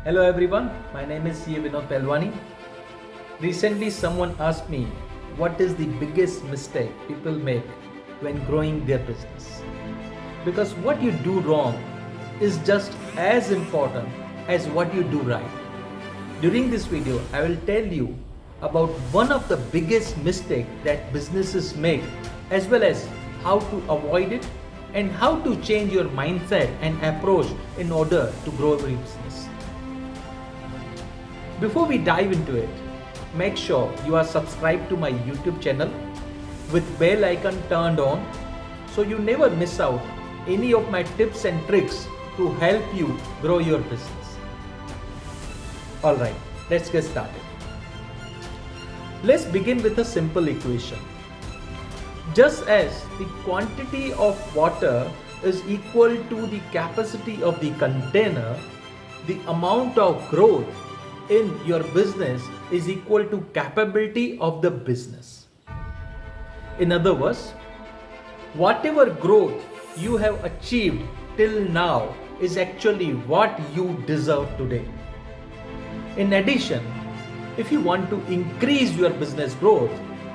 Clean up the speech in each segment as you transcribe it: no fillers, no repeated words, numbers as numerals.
Hello everyone, my name is CA Vinod Pelwani. Recently someone asked me what is the biggest mistake people make when growing their business. Because what you do wrong is just as important as what you do right. During this video, I will tell you about one of the biggest mistakes that businesses make, as well as how to avoid it and how to change your mindset and approach in order to grow your business. Before we dive into it, make sure you are subscribed to my YouTube channel with bell icon turned on so you never miss out any of my tips and tricks to help you grow your business. Alright, let's get started. Let's begin with a simple equation. Just as the quantity of water is equal to the capacity of the container, the amount of growth in your business is equal to capability of the business. In other words, whatever growth you have achieved till now is actually what you deserve today. In addition, if you want to increase your business growth,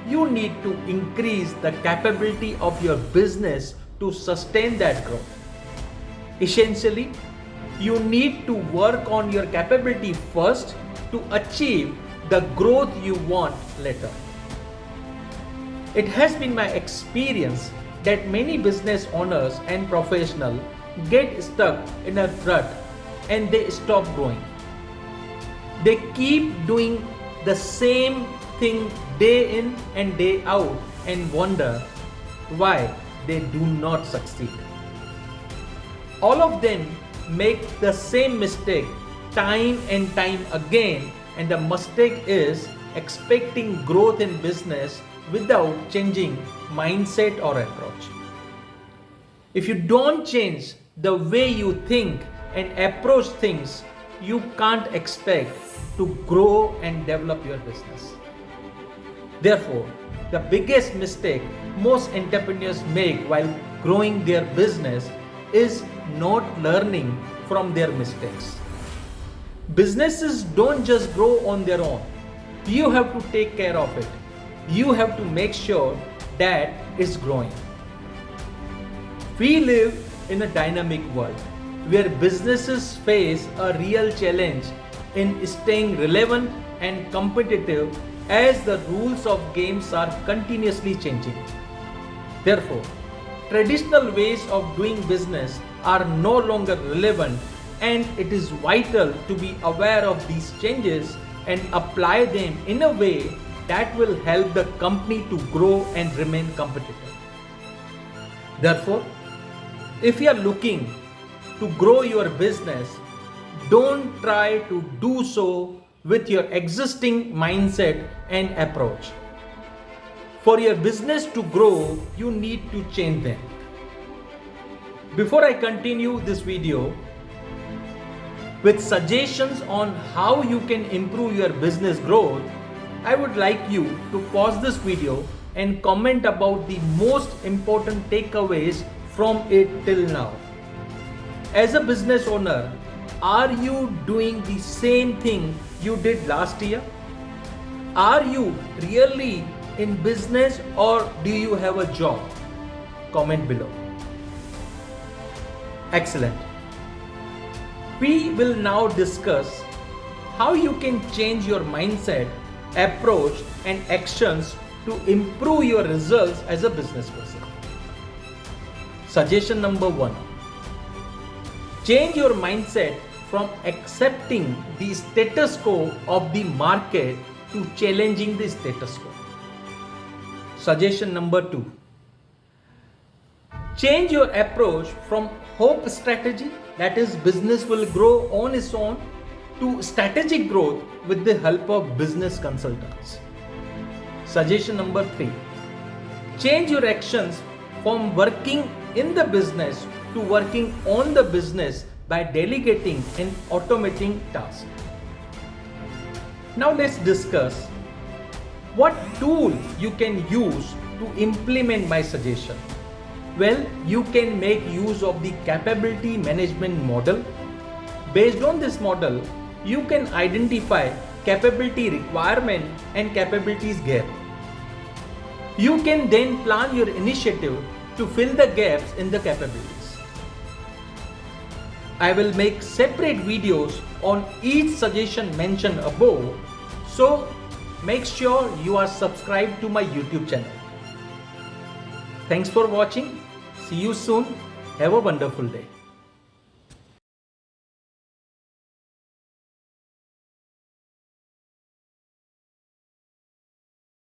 you need to increase the capability of your business to sustain that growth. Essentially, you need to work on your capability first to achieve the growth you want later. It has been my experience that many business owners and professionals get stuck in a rut and they stop growing. They keep doing the same thing day in and day out and wonder why they do not succeed. All of them make the same mistake time and time again, and the mistake is expecting growth in business without changing mindset or approach. If you don't change the way you think and approach things, you can't expect to grow and develop your business. Therefore, the biggest mistake most entrepreneurs make while growing their business is not learning from their mistakes. Businesses don't just grow on their own. You have to take care of it. You have to make sure that it's growing. We live in a dynamic world where businesses face a real challenge in staying relevant and competitive as the rules of games are continuously changing. Therefore, traditional ways of doing business are no longer relevant, and it is vital to be aware of these changes and apply them in a way that will help the company to grow and remain competitive. Therefore, if you are looking to grow your business, don't try to do so with your existing mindset and approach. For your business to grow, you need to change them. Before I continue this video with suggestions on how you can improve your business growth, I would like you to pause this video and comment about the most important takeaways from it till now. As a business owner, are you doing the same thing you did last year? Are you really in business or do you have a job? Comment below. Excellent. We will now discuss how you can change your mindset, approach, and actions to improve your results as a business person. Suggestion number 1. Change your mindset from accepting the status quo of the market to challenging the status quo. Suggestion number 2. Change your approach from hope strategy, that is business will grow on its own, to strategic growth with the help of business consultants. Suggestion number 3. Change your actions from working in the business to working on the business by delegating and automating tasks. Now let's discuss what tool you can use to implement my suggestion. Well, you can make use of the capability management model. Based on this model, you can identify capability requirement and capabilities gap. You can then plan your initiative to fill the gaps in the capabilities. I will make separate videos on each suggestion mentioned above, so make sure you are subscribed to my YouTube channel. Thanks for watching. See you soon. Have a wonderful day.